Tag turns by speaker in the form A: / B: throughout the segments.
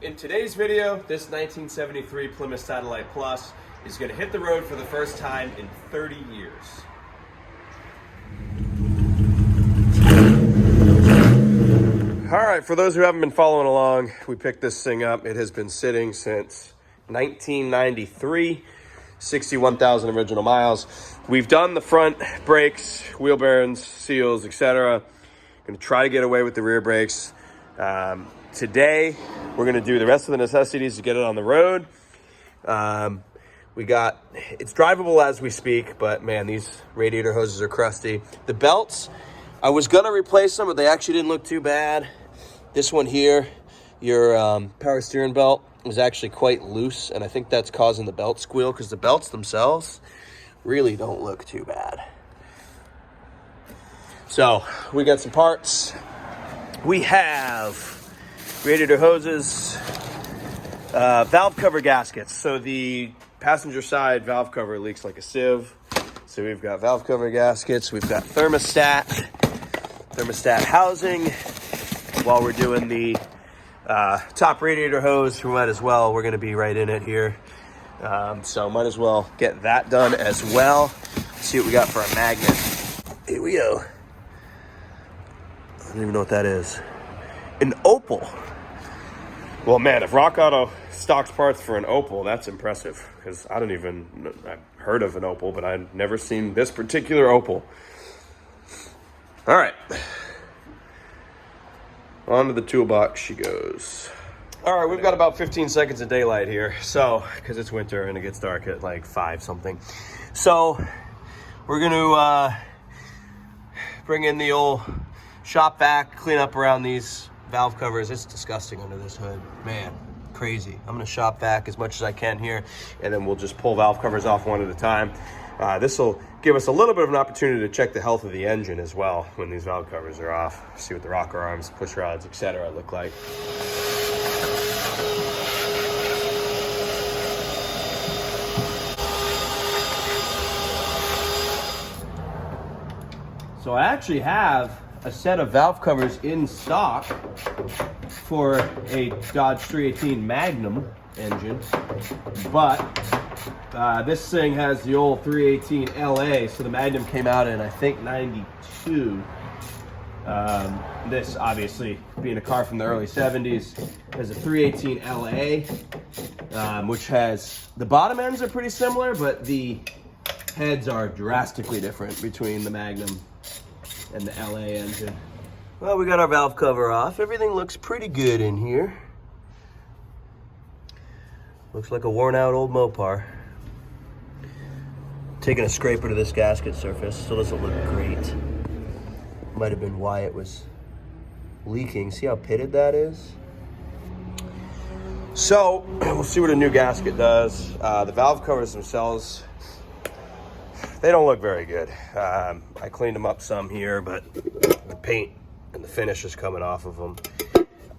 A: In today's video, this 1973 Plymouth Satellite Plus is going to hit the road for the first time in 30 years. All right, for those who haven't been following along, we picked this thing up. It has been sitting since 1993, 61,000 original miles. We've done the front brakes, wheel bearings, seals, etc. Going to try to get away with the rear brakes. Today, we're going to do the rest of the necessities to get it on the road. It's drivable as we speak, but man, these radiator hoses are crusty. The belts, I was going to replace them, but they actually didn't look too bad. This one here, your power steering belt, was actually quite loose, and I think that's causing the belt squeal because the belts themselves really don't look too bad. So, we got some parts. We have radiator hoses, valve cover gaskets. So the passenger side valve cover leaks like a sieve. So we've got valve cover gaskets. We've got thermostat housing. While we're doing the top radiator hose, we might as well. We're going to be right in it here. So might as well get that done as well. Let's see what we got for a magnet. Here we go. I don't even know what that is. An Opal. Well, man, if Rock Auto stocks parts for an Opal, that's impressive. Because I've heard of an Opal, but I've never seen this particular Opal. All right. Onto the toolbox she goes. All right, we've got about 15 seconds of daylight here. So, because it's winter and it gets dark at like 5 something. So, we're going to bring in the old shop vac, clean up around these valve covers. It's disgusting under this hood, man, crazy. I'm gonna shop vac as much as I can here, and then we'll just pull valve covers off one at a time. This will give us a little bit of an opportunity to check the health of the engine as well when these valve covers are off. See what the rocker arms, push rods, etc. look like. So I actually have a set of valve covers in stock for a Dodge 318 Magnum engine, but this thing has the old 318 LA, so the Magnum came out in, I think, 92. This, obviously, being a car from the early 70s, has a 318 LA, which has, the bottom ends are pretty similar, but the heads are drastically different between the Magnum and the LA engine. Well, we got our valve cover off. Everything looks pretty good in here. Looks like a worn out old Mopar. Taking a scraper to this gasket surface, still doesn't look great. Might have been why it was leaking. See how pitted that is? So, we'll see what a new gasket does. The valve covers themselves, they don't look very good. I cleaned them up some here, but the paint and the finish is coming off of them.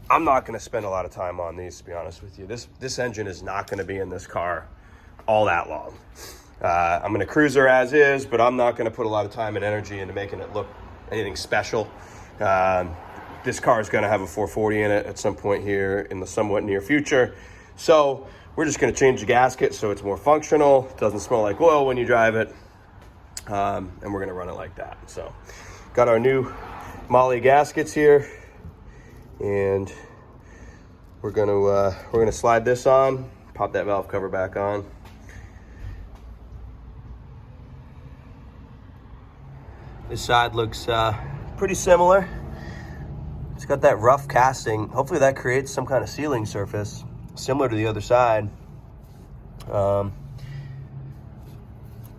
A: I'm not going to spend a lot of time on these, to be honest with you. This engine is not going to be in this car all that long. I'm going to cruise her as is, but I'm not going to put a lot of time and energy into making it look anything special. This car is going to have a 440 in it at some point here in the somewhat near future. So we're just going to change the gasket so it's more functional. It doesn't smell like oil when you drive it. And we're going to run it like that. So got our new Molly gaskets here, and we're going to slide this on, pop that valve cover back on. This side looks pretty similar. It's got that rough casting. Hopefully that creates some kind of sealing surface similar to the other side.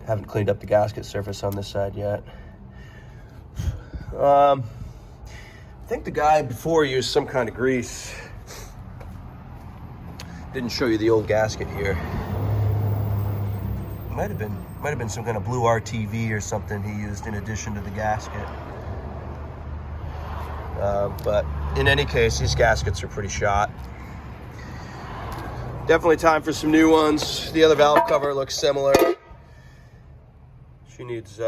A: Haven't cleaned up the gasket surface on this side yet. I think the guy before used some kind of grease. Didn't show you the old gasket here. Might have been some kind of blue RTV or something he used in addition to the gasket. But in any case, these gaskets are pretty shot. Definitely time for some new ones. The other valve cover looks similar. She needs,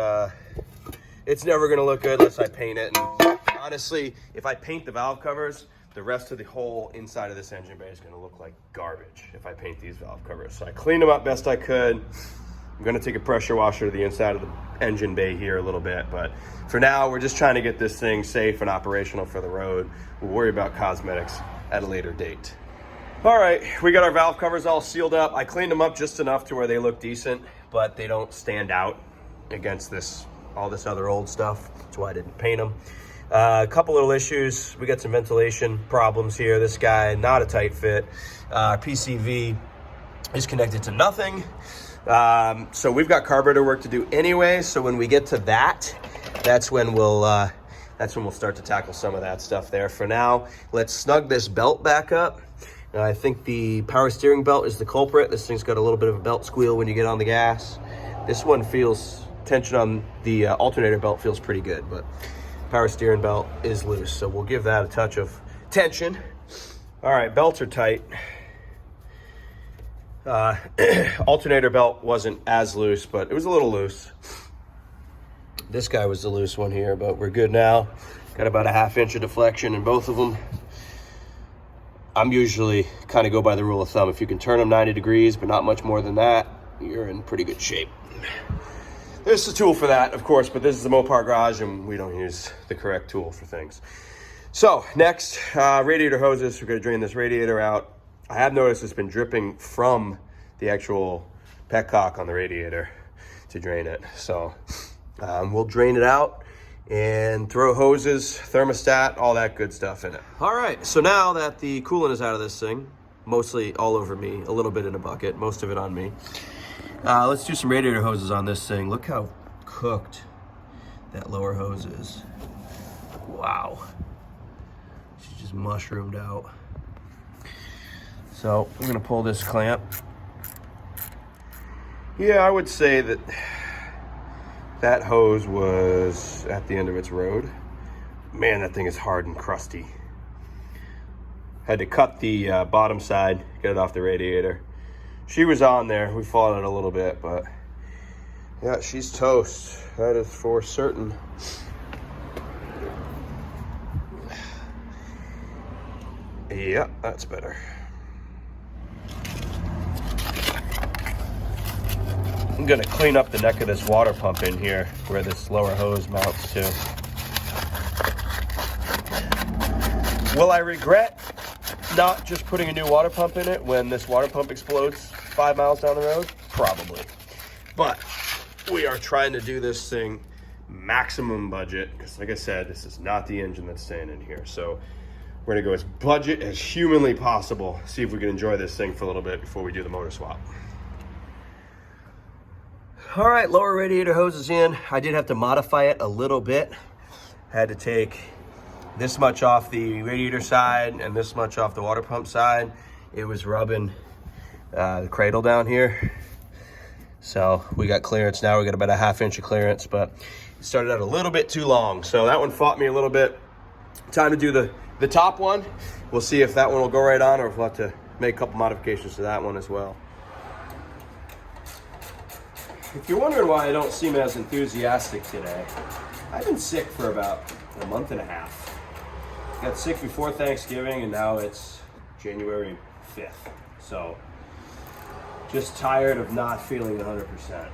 A: it's never gonna look good unless I paint it. And honestly, if I paint the valve covers, the rest of the whole inside of this engine bay is going to look like garbage if I paint these valve covers. So I cleaned them up best I could. I'm going to take a pressure washer to the inside of the engine bay here a little bit, but for now we're just trying to get this thing safe and operational for the road. We'll worry about cosmetics at a later date. All right, we got our valve covers all sealed up. I cleaned them up just enough to where they look decent, but they don't stand out against all this other old stuff. That's why I didn't paint them. A couple little issues. We got some ventilation problems here. This guy, not a tight fit. PCV is connected to nothing. So we've got carburetor work to do anyway. So when we get to that, that's when we'll start to tackle some of that stuff there. For now, let's snug this belt back up. I think the power steering belt is the culprit. This thing's got a little bit of a belt squeal when you get on the gas. This one feels, tension on the alternator belt feels pretty good, but power steering belt is loose. So we'll give that a touch of tension. All right, belts are tight. Alternator belt wasn't as loose, but it was a little loose. This guy was the loose one here, but we're good now. Got about a 1/2 inch of deflection in both of them. I'm usually kind of go by the rule of thumb. If you can turn them 90 degrees, but not much more than that, you're in pretty good shape. There's a tool for that, of course, but this is the Mopar Garage, and we don't use the correct tool for things. So next, radiator hoses. We're going to drain this radiator out. I have noticed it's been dripping from the actual petcock on the radiator to drain it. So we'll drain it out and throw hoses, thermostat, all that good stuff in it. All right, so now that the coolant is out of this thing, mostly all over me, a little bit in a bucket, most of it on me. Let's do some radiator hoses on this thing. Look how cooked that lower hose is. Wow. She's just mushroomed out. So we're gonna pull this clamp. Yeah, I would say that that hose was at the end of its road. Man, that thing is hard and crusty. Had to cut the bottom side, get it off the radiator. She was on there, we followed it a little bit, but yeah, she's toast. That is for certain. Yeah, that's better. I'm gonna clean up the neck of this water pump in here where this lower hose mounts to. Will I regret not just putting a new water pump in it when this water pump explodes 5 miles down the road? Probably. But we are trying to do this thing maximum budget, because like I said, this is not the engine that's staying in here. So we're gonna go as budget as humanly possible, see if we can enjoy this thing for a little bit before we do the motor swap. All right, lower radiator hose is in. I did have to modify it a little bit. Had to take this much off the radiator side and this much off the water pump side. It was rubbing the cradle down here. So we got clearance now. We got about a 1/2 inch of clearance, but it started out a little bit too long. So that one fought me a little bit. Time to do the top one. We'll see if that one will go right on, or if we'll have to make a couple modifications to that one as well. If you're wondering why I don't seem as enthusiastic today, I've been sick for about a month and a half. Got sick before Thanksgiving, and now it's January 5th. So just tired of not feeling 100%.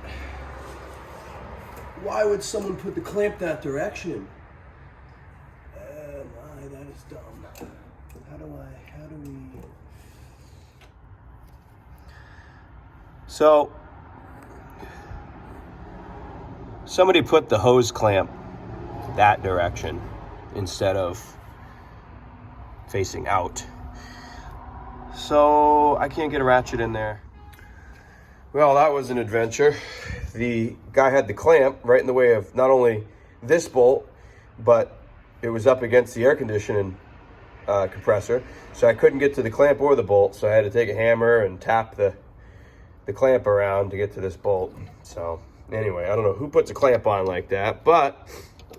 A: Why would someone put the clamp that direction? My, that is dumb. How do we? So somebody put the hose clamp that direction instead of facing out. So I can't get a ratchet in there. Well, that was an adventure. The guy had the clamp right in the way of not only this bolt, but it was up against the air conditioning compressor. So I couldn't get to the clamp or the bolt. So I had to take a hammer and tap the clamp around to get to this bolt. So anyway, I don't know who puts a clamp on like that, but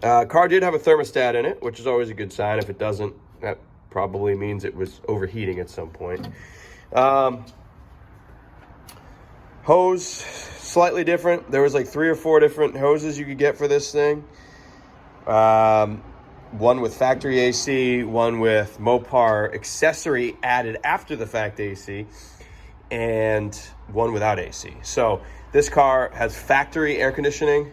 A: car did have a thermostat in it, which is always a good sign. If it doesn't, that probably means it was overheating at some point. Hose, slightly different. There was like 3 or 4 different hoses you could get for this thing. one with factory AC, one with Mopar accessory added after the fact AC, and one without AC. So this car has factory air conditioning.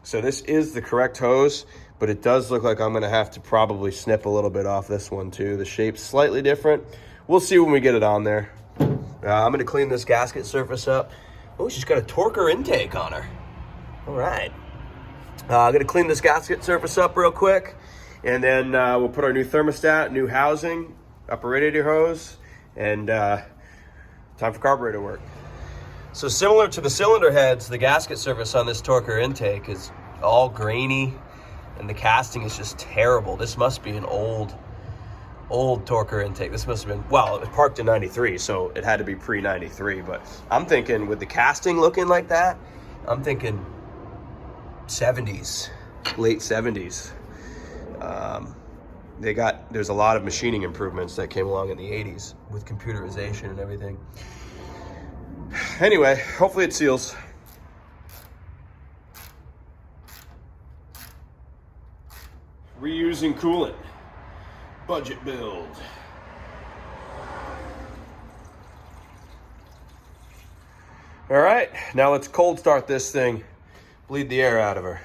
A: So this is the correct hose, but it does look like I'm gonna have to probably snip a little bit off this one too. The shape's slightly different. We'll see when we get it on there. I'm gonna clean this gasket surface up. Oh, she's got a torquer intake on her. All right. I'm gonna clean this gasket surface up real quick, and then we'll put our new thermostat, new housing, upper radiator hose, and time for carburetor work. So similar to the cylinder heads, the gasket surface on this torquer intake is all grainy, and the casting is just terrible. This must be an old torquer intake. This must have been, well, it was parked in 93, so it had to be pre-93, but I'm thinking with the casting looking like that, I'm thinking 70s, late 70s. There's a lot of machining improvements that came along in the 80s with computerization and everything. Anyway, hopefully it seals. Reusing coolant. Budget build. All right, now let's cold start this thing. Bleed the air out of her.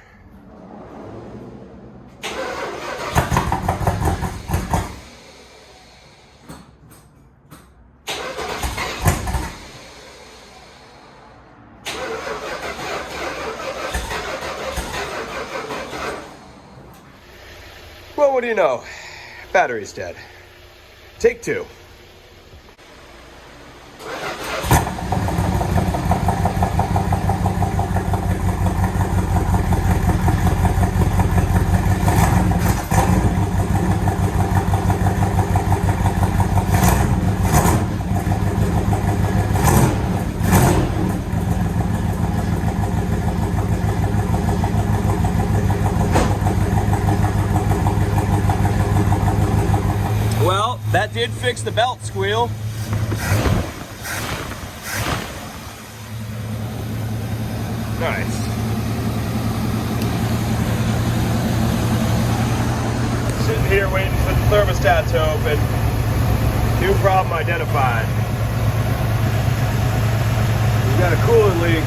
A: Well, what do you know? Battery's dead. Take two. That did fix the belt squeal. Nice. Sitting here waiting for the thermostat to open. New problem identified. We've got a coolant leak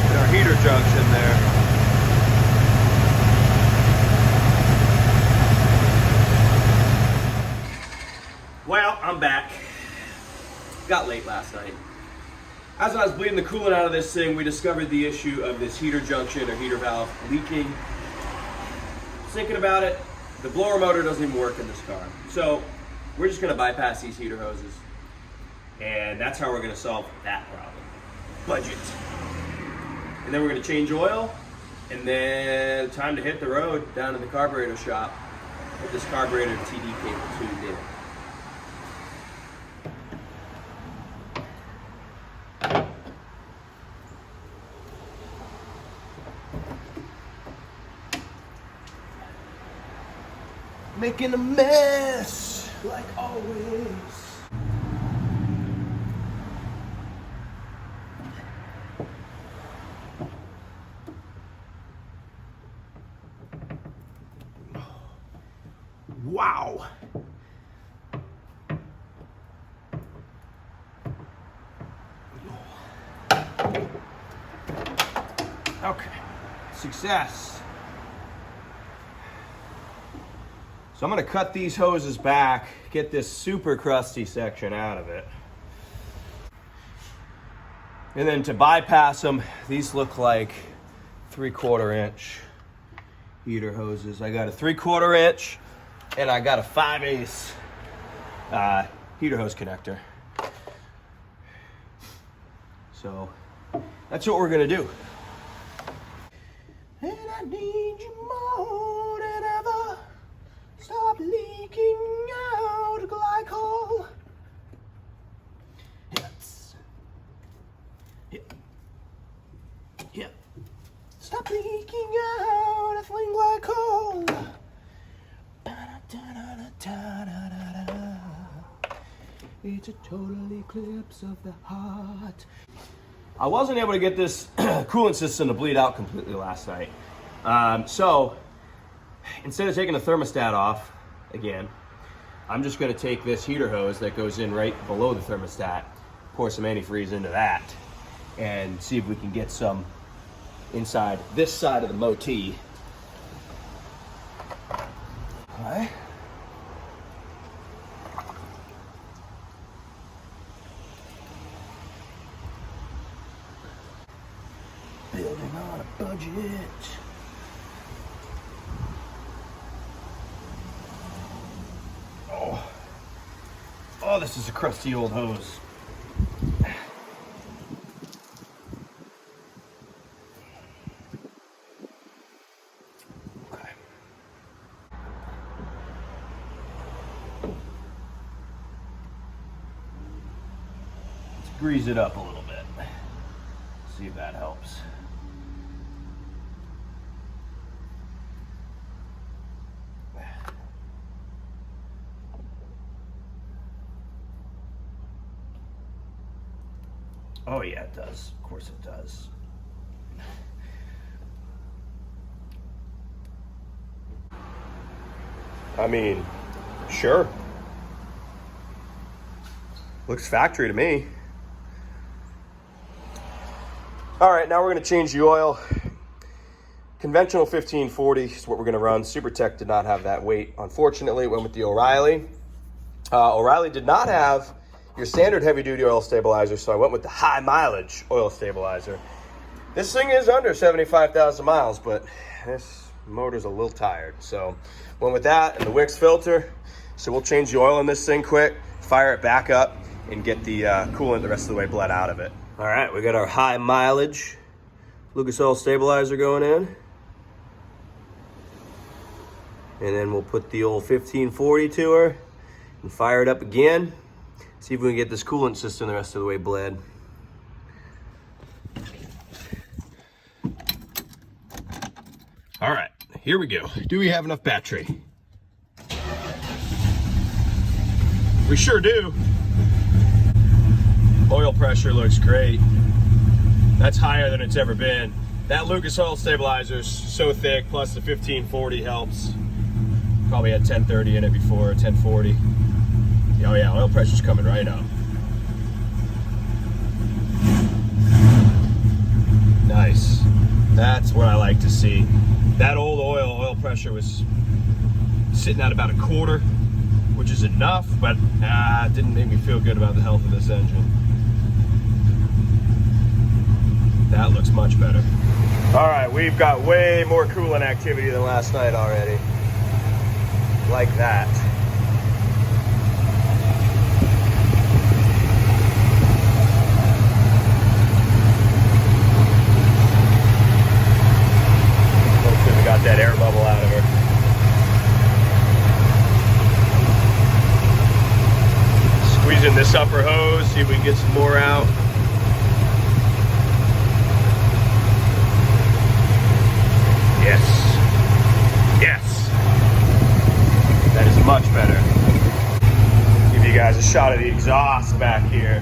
A: in our heater junction there. Well, I'm back. Got late last night. As I was bleeding the coolant out of this thing, we discovered the issue of this heater junction or heater valve leaking. Thinking about it, the blower motor doesn't even work in this car. So we're just gonna bypass these heater hoses. And that's how we're gonna solve that problem. Budget. And then we're gonna change oil, and then time to hit the road down to the carburetor shop with this carburetor TD cable tuned in. Making a mess, like always. Wow. Okay, success. So I'm gonna cut these hoses back, get this super crusty section out of it. And then to bypass them, these look like 3/4 inch heater hoses. I got a 3/4 inch and I got a 5/8 heater hose connector. So that's what we're gonna do. And I need you more than ever. Stop leaking out glycol. Hits. Hit. Hit. Stop leaking out ethylene glycol. It's a total eclipse of the heart. I wasn't able to get this coolant system to bleed out completely last night. So instead of taking the thermostat off again, I'm just gonna take this heater hose that goes in right below the thermostat, pour some antifreeze into that, and see if we can get some inside this side of the motif. Okay. Building on a budget. Oh, this is a crusty old hose. Okay. Let's grease it up a little bit. See if that helps. Oh yeah, it does. Of course it does. I mean, sure. Looks factory to me. All right, now we're gonna change the oil. Conventional 1540 is what we're gonna run. SuperTech did not have that weight. Unfortunately, it went with the O'Reilly. O'Reilly did not have your standard heavy duty oil stabilizer, so I went with the high mileage oil stabilizer. This thing is under 75,000 miles, but this motor's a little tired. So went with that and the Wix filter. So we'll change the oil in this thing quick, fire it back up, and get the coolant the rest of the way bled out of it. All right, we got our high mileage Lucas Oil stabilizer going in. And then we'll put the old 1540 to her and fire it up again. See if we can get this coolant system the rest of the way bled. All right, here we go. Do we have enough battery? We sure do. Oil pressure looks great. That's higher than it's ever been. That Lucas Oil stabilizer is so thick, plus the 1540 helps. Probably had 1030 in it before, 1040. Oh yeah, oil pressure's coming right up. Nice. That's what I like to see. That old oil pressure was sitting at about a quarter, which is enough, but it didn't make me feel good about the health of this engine. That looks much better. All right, we've got way more coolant activity than last night already. Like that. Got that air bubble out of her. Squeezing this upper hose, see if we can get some more out. Yes. Yes. That is much better. Give you guys a shot of the exhaust back here.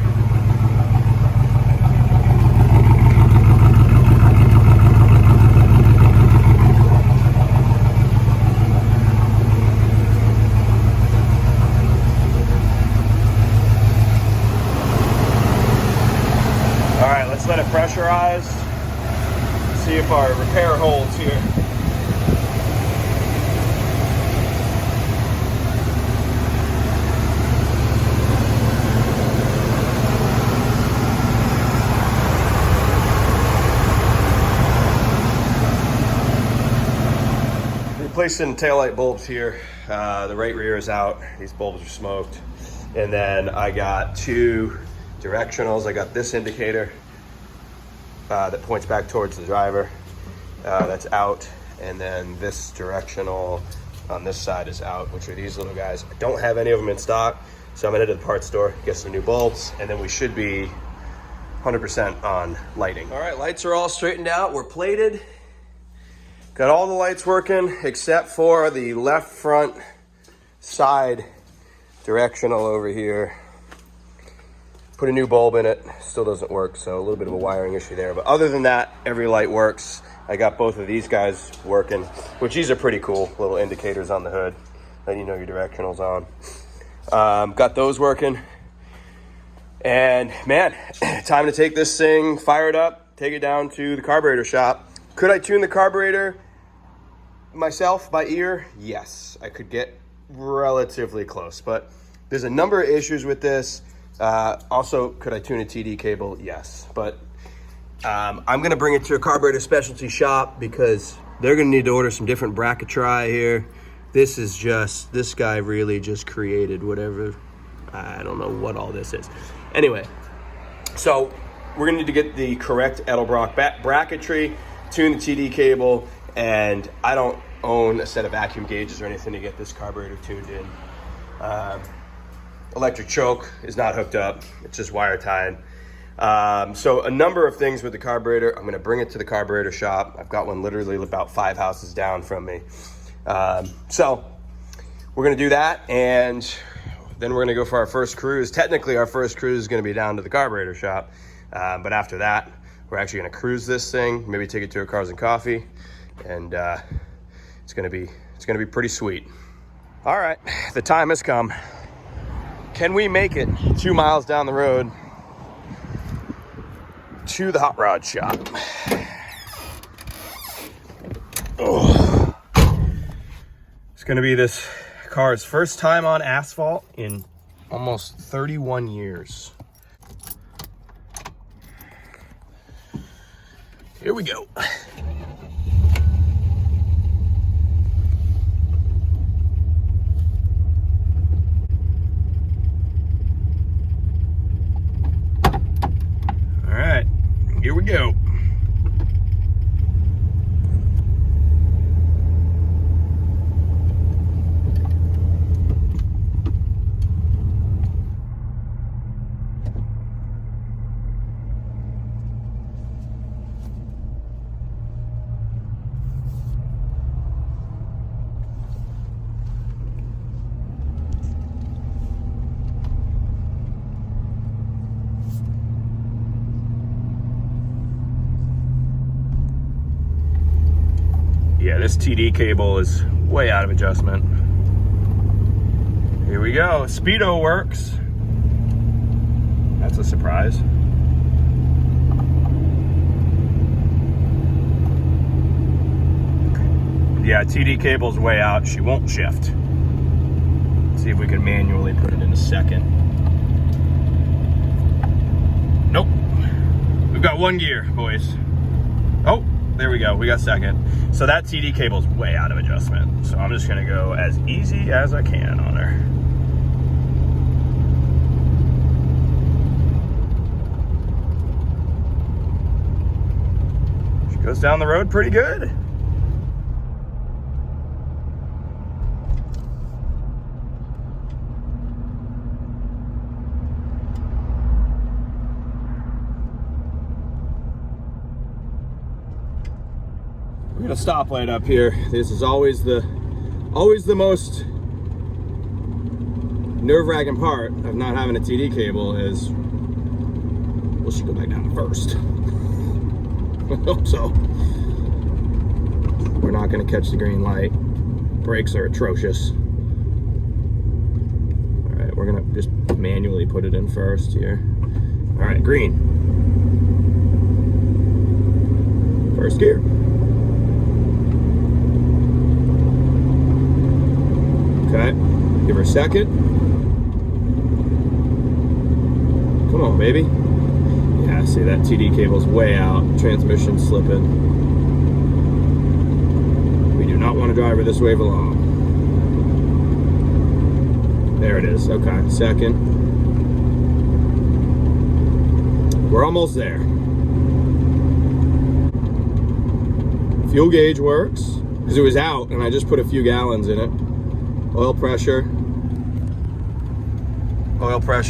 A: Let it pressurize, see if our repair holds here. Replacing taillight bulbs here. The right rear is out. These bulbs are smoked. And then I got two directionals. I got this indicator that points back towards the driver, that's out, and then this directional on this side is out, which are these little guys. I don't have any of them in stock, so I'm gonna head to the parts store, get some new bulbs, and then we should be 100% on lighting. All right, lights are all straightened out, we're plated. Got all the lights working except for the left front side directional over here. Put a new bulb in it, still doesn't work, so a little bit of a wiring issue there. But other than that, every light works. I got both of these guys working, which these are pretty cool, little indicators on the hood, letting you know your directional's on. Got those working. And man, time to take this thing, fire it up, take it down to the carburetor shop. Could I tune the carburetor myself by ear? Yes, I could get relatively close, but there's a number of issues with this. Also, could I tune a TD cable? Yes, but I'm gonna bring it to a carburetor specialty shop because they're gonna need to order some different bracketry here. This is just, this guy really just created whatever, I don't know what all this is. Anyway, so we're gonna need to get the correct Edelbrock bracketry, tune the TD cable, and I don't own a set of vacuum gauges or anything to get this carburetor tuned in. Electric choke is not hooked up, it's just wire tied. So a number of things with the carburetor. I'm gonna bring it to the carburetor shop. I've got one literally about 5 houses down from me. So we're gonna do that, and then we're gonna go for our first cruise. Technically our first cruise is gonna be down to the carburetor shop, but after that, we're actually gonna cruise this thing, maybe take it to a Cars and Coffee, and it's gonna be pretty sweet. All right, the time has come. Can we make it 2 miles down the road to the hot rod shop? Oh. It's gonna be this car's first time on asphalt in almost 31 years. Here we go. All right, here we go. Yeah, this TD cable is way out of adjustment. Here we go. Speedo works. That's a surprise. Yeah, TD cable's way out. She won't shift. Let's see if we can manually put it in a second. Nope. We've got 1 gear, boys. Oh, there we go. We got second. So that TD cable's way out of adjustment. So I'm just gonna go as easy as I can on her. She goes down the road pretty good. We got a stoplight up here. This is always the most nerve-wracking part of not having a TD cable is, will she go back down first? I hope so. We're not gonna catch the green light. Brakes are atrocious. All right, we're gonna just manually put it in first here. All right, green. First gear. Okay, give her a second. Come on, baby. Yeah, see that TD cable's way out. Transmission slipping. We do not want to drive her this way for long. There it is. Okay, second. We're almost there. Fuel gauge works because it was out and I just put a few gallons in it. Oil pressure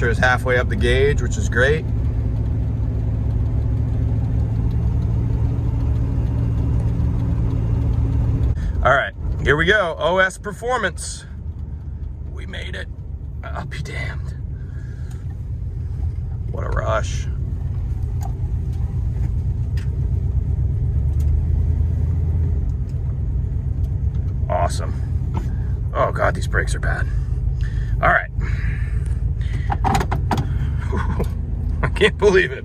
A: is halfway up the gauge, which is great. All right, here we go. OS performance. We made it. I'll be damned. What a rush. awesome. Oh God, these brakes are bad. All right. I can't believe it.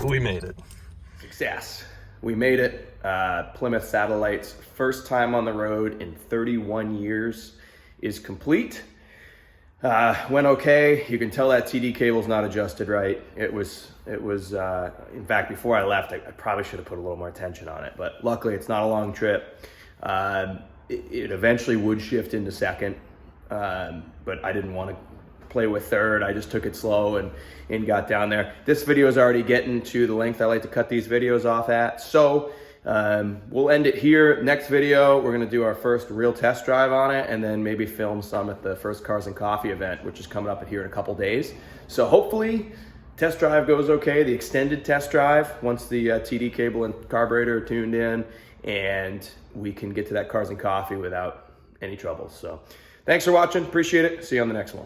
A: We made it. Success. We made it. Plymouth Satellite's first time on the road in 31 years is complete. Went okay. You can tell that TD cable's not adjusted right. It was, in fact, before I left, I probably should have put a little more attention on it, but luckily it's not a long trip. It eventually would shift into second, but I didn't want to play with third. I just took it slow and got down there. This video is already getting to the length I like to cut these videos off at. So we'll end it here. Next video, we're gonna do our first real test drive on it and then maybe film some at the first Cars and Coffee event, which is coming up here in a couple days. So hopefully test drive goes okay, the extended test drive, once the TD cable and carburetor are tuned in, and we can get to that Cars and Coffee without any troubles. So thanks for watching, appreciate it. See you on the next one.